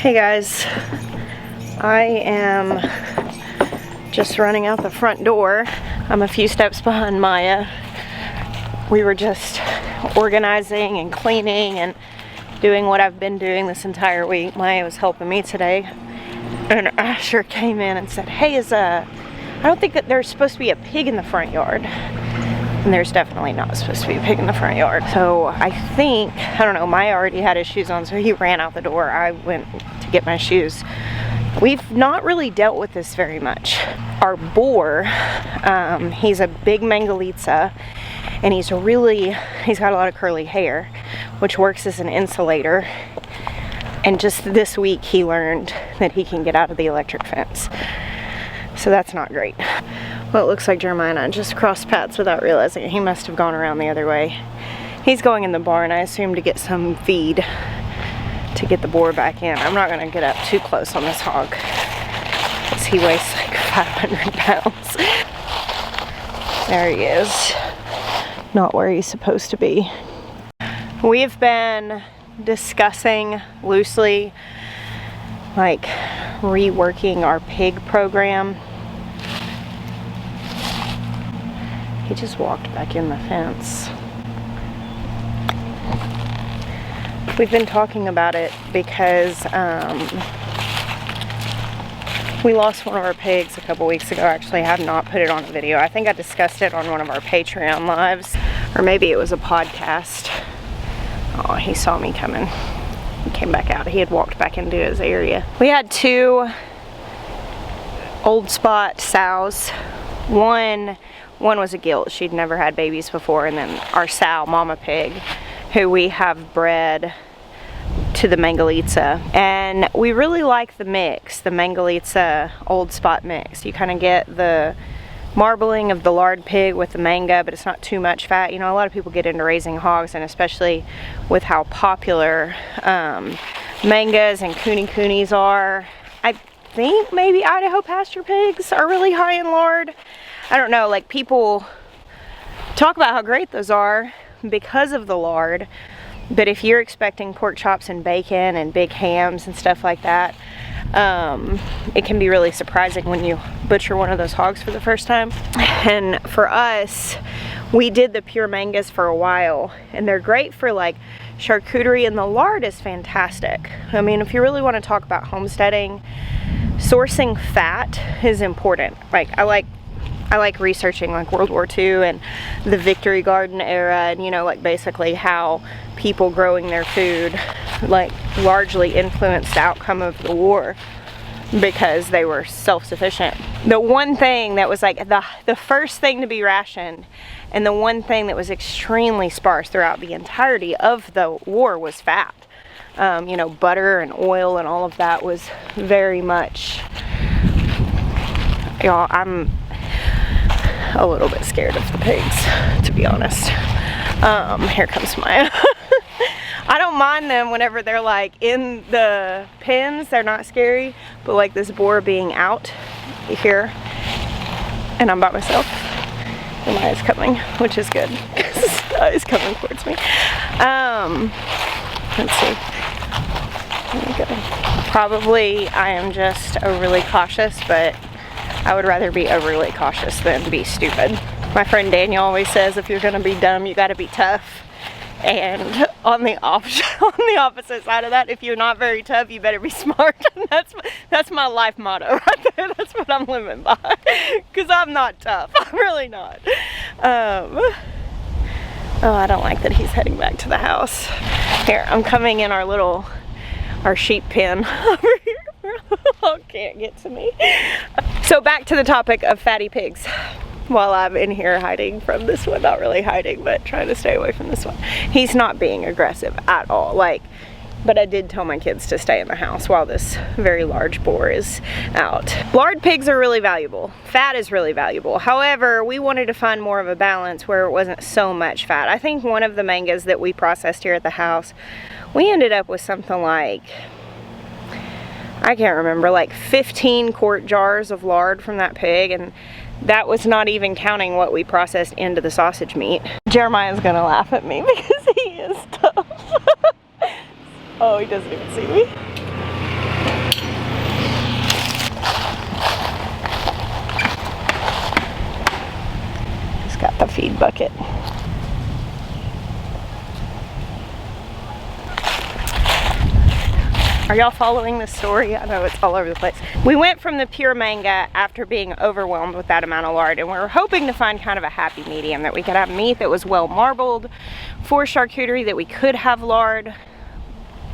Hey guys, I am just running out the front door. I'm a few steps behind Maya. We were just organizing and cleaning and doing what I've been doing this entire week. Maya was helping me today, and Asher came in and said, hey, I don't think that there's supposed to be a pig in the front yard. And there's definitely not supposed to be a pig in the front yard. So I think, I don't know, Maya already had his shoes on, so he ran out the door. I went to get my shoes. We've not really dealt with this very much. Our boar, he's a big Mangalitsa, and he's got a lot of curly hair, which works as an insulator. And just this week he learned that he can get out of the electric fence. So that's not great. Well, it looks like Jeremiah and I just crossed paths without realizing it. He must have gone around the other way. He's going in the barn, I assume, to get some feed to get the boar back in. I'm not gonna get up too close on this hog because he weighs like 500 pounds. There he is. Not where he's supposed to be. We've been discussing loosely, like, reworking our pig program. He just walked back in the fence. We've been talking about it because we lost one of our pigs a couple weeks ago. Actually, I have not put it on a video. I think I discussed it on one of our Patreon lives, or maybe it was a podcast. Oh, he saw me coming. He came back out. He had walked back into his area. We had two old spot sows. One was a gilt. She'd never had babies before, and then our sow, Mama Pig, who we have bred to the Mangalitsa. And we really like the mix, the Mangalitsa old spot mix. You kind of get the marbling of the lard pig with the manga, but it's not too much fat. You know, a lot of people get into raising hogs, and especially with how popular mangas and coonies are. I think maybe Idaho pasture pigs are really high in lard. I don't know, like, people talk about how great those are because of the lard, but if you're expecting pork chops and bacon and big hams and stuff like that, it can be really surprising when you butcher one of those hogs for the first time. And for us, we did the pure mangas for a while, and they're great for like charcuterie, and the lard is fantastic. I mean, if you really want to talk about homesteading, sourcing fat is important. Like, I like researching like World War II and the Victory Garden era, and, you know, like basically how people growing their food like largely influenced the outcome of the war because they were self-sufficient. The one thing that was like the first thing to be rationed, and the one thing that was extremely sparse throughout the entirety of the war, was fat. You know, butter and oil and all of that was very much, y'all, I'm a little bit scared of the pigs, to be honest. Here comes Maya. I don't mind them whenever they're like in the pens, they're not scary, but like this boar being out here and I'm by myself, and Maya's coming, which is good because he's coming towards me. Let's see. There we go. Probably I am just overly cautious, but I would rather be overly cautious than be stupid. My friend Daniel always says, if you're gonna be dumb, you gotta be tough. And on the opposite side of that, if you're not very tough, you better be smart. And that's my life motto right there. That's what I'm living by. Because I'm not tough. I'm really not. Oh, I don't like that he's heading back to the house. Here, I'm coming in our sheep pen over here. Oh, can't get to me. So back to the topic of fatty pigs. While I'm in here hiding from this one, not really hiding, but trying to stay away from this one. He's not being aggressive at all, but I did tell my kids to stay in the house while this very large boar is out. Lard pigs are really valuable. Fat is really valuable. However, we wanted to find more of a balance where it wasn't so much fat. I think one of the mangas that we processed here at the house, we ended up with something like, I can't remember, like 15 quart jars of lard from that pig, and that was not even counting what we processed into the sausage meat. Jeremiah's gonna laugh at me because he is tough. Oh, he doesn't even see me. feed bucket. Are y'all following this story? I know it's all over the place. We went from the pure manga after being overwhelmed with that amount of lard, and we were hoping to find kind of a happy medium, that we could have meat that was well marbled for charcuterie, that we could have lard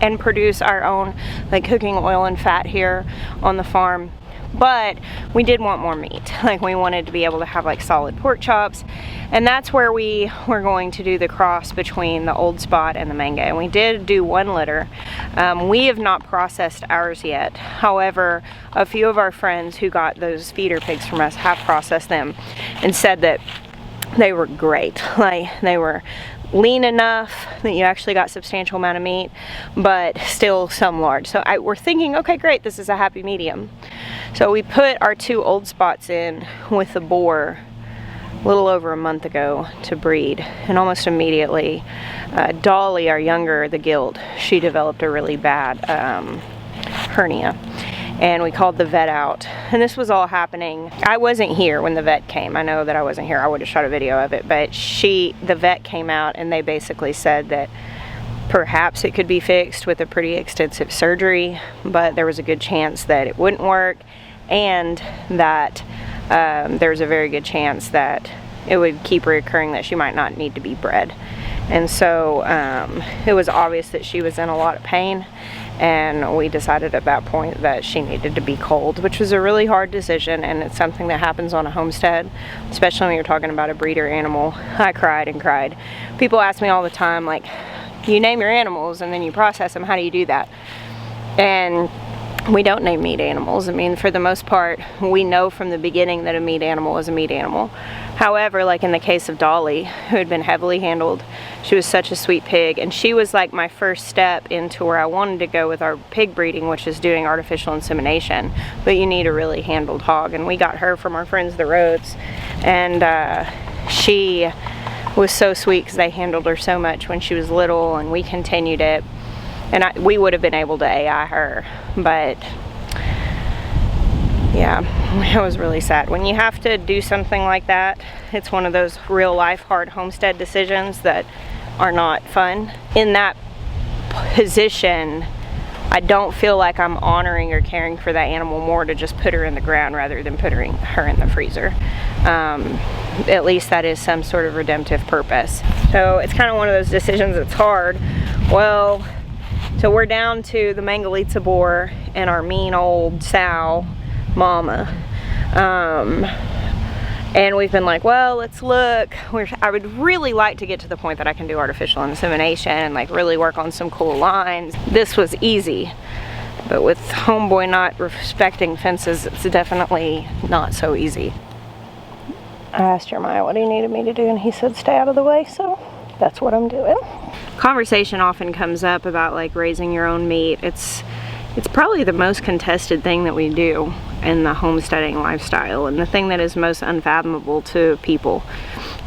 and produce our own like cooking oil and fat here on the farm. But we did want more meat. Like, we wanted to be able to have like solid pork chops, and that's where we were going to do the cross between the old spot and the manga. And we did do 1 litter. We have not processed ours yet. However, a few of our friends who got those feeder pigs from us have processed them and said that they were great. Like, they were lean enough that you actually got substantial amount of meat, but still some lard. So we're thinking, okay, great, this is a happy medium. So we put our 2 old spots in with the boar a little over a month ago to breed, and almost immediately Dolly, our younger, the gilt, she developed a really bad hernia, and we called the vet out. And this was all happening, I wasn't here when the vet came. I know that I wasn't here, I would have shot a video of it, but the vet came out and they basically said that perhaps it could be fixed with a pretty extensive surgery, but there was a good chance that it wouldn't work, and that there's a very good chance that it would keep reoccurring, that she might not need to be bred. And so it was obvious that she was in a lot of pain, and we decided at that point that she needed to be culled, which was a really hard decision, and it's something that happens on a homestead, especially when you're talking about a breeder animal. I cried and cried. People ask me all the time, like, you name your animals and then you process them, how do you do that? And we don't name meat animals. I mean, for the most part, we know from the beginning that a meat animal is a meat animal. However, like in the case of Dolly, who had been heavily handled, she was such a sweet pig, and she was like my first step into where I wanted to go with our pig breeding, which is doing artificial insemination. But you need a really handled hog, and we got her from our friends the Rhodes, and she was so sweet because they handled her so much when she was little, and we continued it. And we would have been able to AI her, but yeah, it was really sad. When you have to do something like that, it's one of those real life hard homestead decisions that are not fun. In that position, I don't feel like I'm honoring or caring for that animal more to just put her in the ground rather than putting her in the freezer. At least that is some sort of redemptive purpose. So it's kind of one of those decisions that's hard. Well, so we're down to the Mangalitsa boar and our mean old sow mama. And we've been like, well, let's look. I would really like to get to the point that I can do artificial insemination and like really work on some cool lines. This was easy, but with homeboy not respecting fences, it's definitely not so easy. I asked Jeremiah what he needed me to do, and he said stay out of the way, so that's what I'm doing. Conversation often comes up about like raising your own meat. It's probably the most contested thing that we do in the homesteading lifestyle, and the thing that is most unfathomable to people.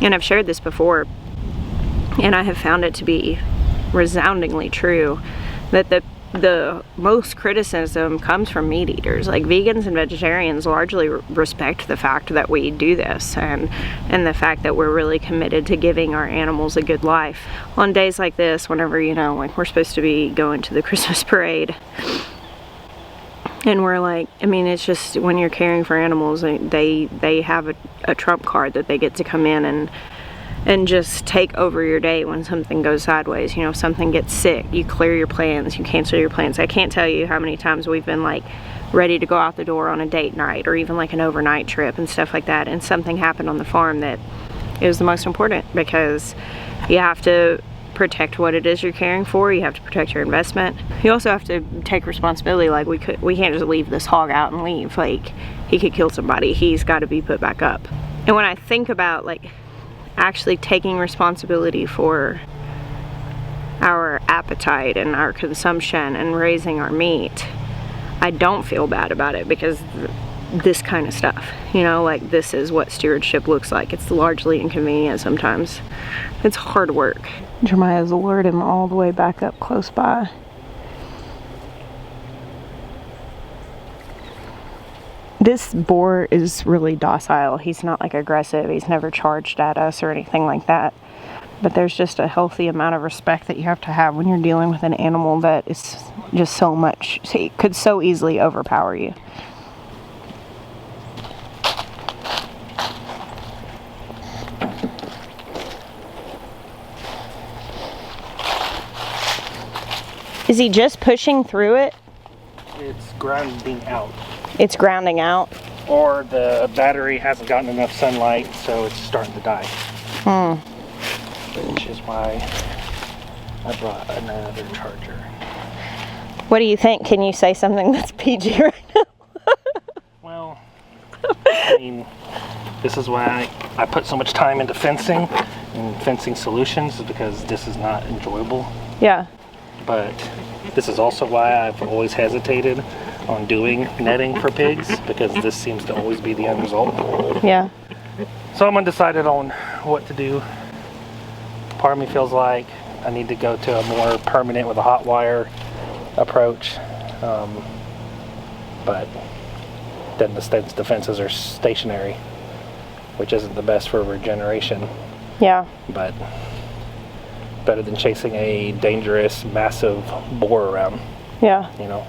And I've shared this before, and I have found it to be resoundingly true, that the most criticism comes from meat eaters. Like, vegans and vegetarians largely respect the fact that we do this, and the fact that we're really committed to giving our animals a good life. On days like this, whenever, you know, like we're supposed to be going to the Christmas parade, and we're like, I mean, it's just, when you're caring for animals, they have a trump card that they get to come in and just take over your day when something goes sideways. You know, if something gets sick, you clear your plans, you cancel your plans. I can't tell you how many times we've been like ready to go out the door on a date night or even like an overnight trip and stuff like that, and something happened on the farm that is the most important, because you have to protect what it is you're caring for. You have to protect your investment. You also have to take responsibility. Like, we can't just leave this hog out and leave. Like, he could kill somebody. He's got to be put back up. And when I think about like actually taking responsibility for our appetite and our consumption and raising our meat, I don't feel bad about it, because this kind of stuff, you know, like, this is what stewardship looks like. It's largely inconvenient sometimes. It's hard work. Jeremiah's lured him all the way back up close by. This boar is really docile. He's not like aggressive. He's never charged at us or anything like that. But there's just a healthy amount of respect that you have to have when you're dealing with an animal that is just so much, could so easily overpower you. Is he just pushing through it? It's grounding out. It's grounding out? Or the battery hasn't gotten enough sunlight, so it's starting to die. Which is why I brought another charger. What do you think? Can you say something that's PG right now? Well, I mean, this is why I put so much time into fencing and fencing solutions, is because this is not enjoyable. Yeah. But this is also why I've always hesitated on doing netting for pigs, because this seems to always be the end result. Yeah. So I'm undecided on what to do. Part of me feels like I need to go to a more permanent with a hot wire approach. But then the fences are stationary, which isn't the best for regeneration. Yeah. But better than chasing a dangerous, massive boar around. Yeah. You know,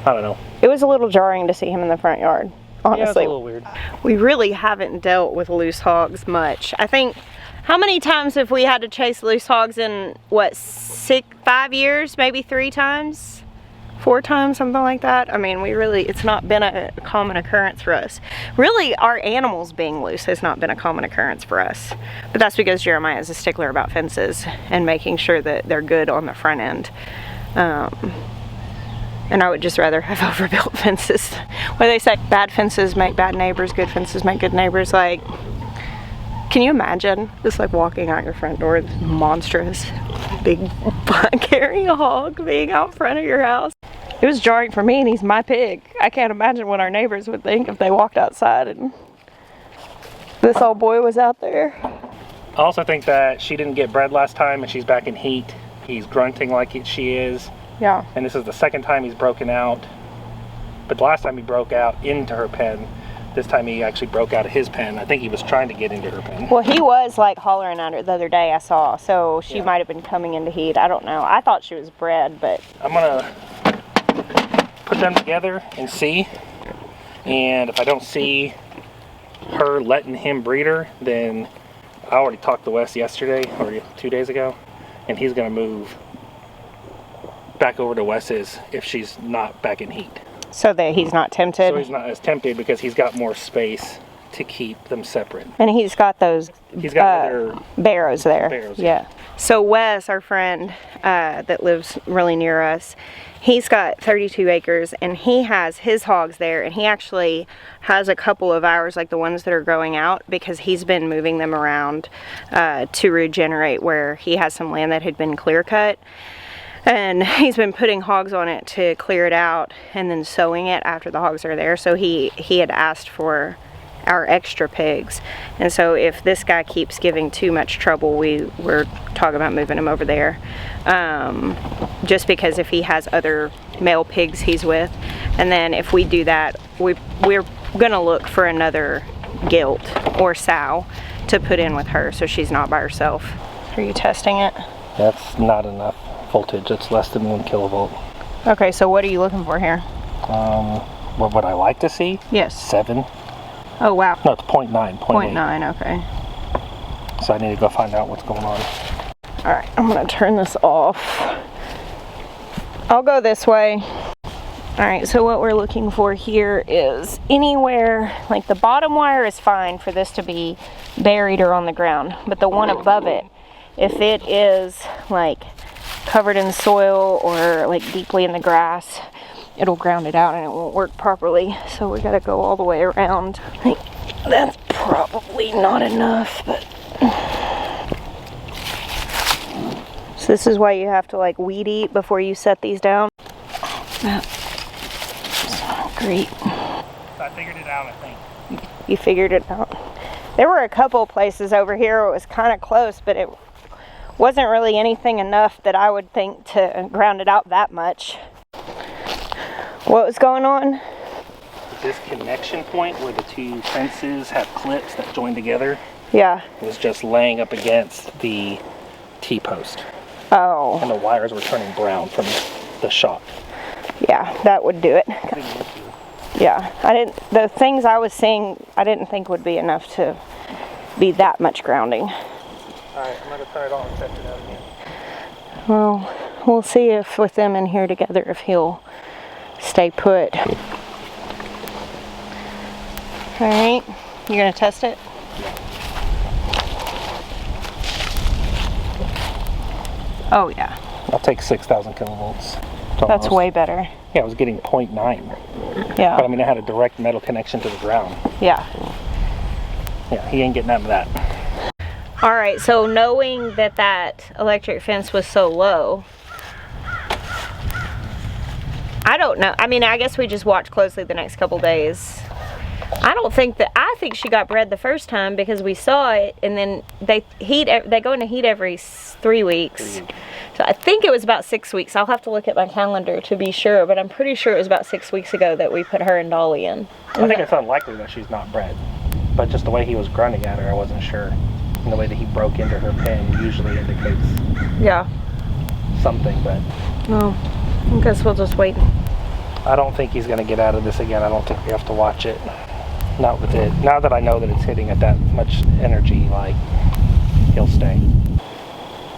I don't know. It was a little jarring to see him in the front yard, honestly. Yeah, it's a little weird. We really haven't dealt with loose hogs much. I think, how many times have we had to chase loose hogs in, what, 5 years? Maybe 3 times? 4 times, something like that. I mean, it's not been a common occurrence for us. Really, our animals being loose has not been a common occurrence for us. But that's because Jeremiah is a stickler about fences and making sure that they're good on the front end. And I would just rather have overbuilt fences. Where they say bad fences make bad neighbors, good fences make good neighbors. Like, can you imagine just like walking out your front door, this monstrous, big, hairy hog being out front of your house? It was jarring for me, and he's my pig. I can't imagine what our neighbors would think if they walked outside and this old boy was out there. I also think that she didn't get bred last time, and she's back in heat. He's grunting like she is. Yeah. And this is the second time he's broken out. But the last time he broke out into her pen. This time he actually broke out of his pen. I think he was trying to get into her pen. Well, he was like hollering at her the other day, I saw. So she might have been coming into heat. I don't know. I thought she was bred, but... I'm going to put them together and see. And if I don't see her letting him breed her, then I already talked to Wes yesterday, or 2 days ago. And he's going to move back over to Wes's if she's not back in heat. So that he's not tempted? So he's not as tempted because he's got more space to keep them separate. And he's got those barrows there. Barrows, yeah. So Wes, our friend that lives really near us, he's got 32 acres and he has his hogs there, and he actually has a couple of ours, like the ones that are growing out, because he's been moving them around to regenerate where he has some land that had been clear cut. And he's been putting hogs on it to clear it out and then sowing it after the hogs are there. So he had asked for our extra pigs. And so if this guy keeps giving too much trouble, we're talking about moving him over there. Just because if he has other male pigs he's with. And then if we do that, we're going to look for another gilt or sow to put in with her so she's not by herself. Are you testing it? That's not enough voltage. It's less than 1 kilovolt. Okay, so what are you looking for here? What would I like to see? Yes. 7. Oh, wow. No, it's 0.9. 0.9, okay. So I need to go find out what's going on. All right, I'm gonna turn this off. I'll go this way. All right, so what we're looking for here is anywhere, like the bottom wire is fine for this to be buried or on the ground, but the one above it, if it is like covered in soil or like deeply in the grass, it'll ground it out and it won't work properly. So we gotta go all the way around. I think that's probably not enough, but so this is why you have to like weed eat before you set these down. That's not great. I figured it out, I think. You figured it out. There were a couple places over here where it was kind of close, but it wasn't really anything enough that I would think to ground it out that much. What was going on? this connection point where the two fences have clips that join together Yeah. was just laying up against the T-post. Oh. And the wires were turning brown from the shock. Yeah, that would do it. Yeah, the things I was seeing, I didn't think would be enough to be that much grounding. Alright, I'm going to turn it on and test it out again. Well, we'll see if with them in here together, if he'll stay put. Alright, you gonna test it? Oh yeah. I'll take 6,000 kilovolts. That's way better. Yeah, I was getting 0.9. Yeah. But I mean, I had a direct metal connection to the ground. Yeah. Yeah, he ain't getting none of that. All right, so knowing that that electric fence was so low, I don't know. I mean, I guess we just watch closely the next couple days. I think she got bred the first time because we saw it, and then they go into heat every 3 weeks. So I think it was about 6 weeks. I'll have to look at my calendar to be sure, but I'm pretty sure it was about 6 weeks ago that we put her and Dolly in. I think it's unlikely that she's not bred, but just the way he was grunting at her, I wasn't sure. And the way that he broke into her pen usually indicates something, but well, I guess we'll just wait. I don't think he's going to get out of this again. I don't think we have to watch it. Not with it. Now that I know that it's hitting at that much energy, like, he'll stay.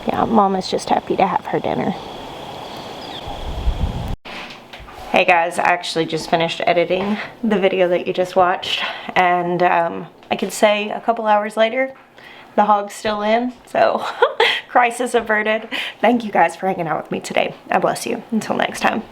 Yeah, Mama's just happy to have her dinner. Hey guys, I actually just finished editing the video that you just watched, and I could say a couple hours later, the hog's still in, so crisis averted. Thank you guys for hanging out with me today. I bless you. Until next time.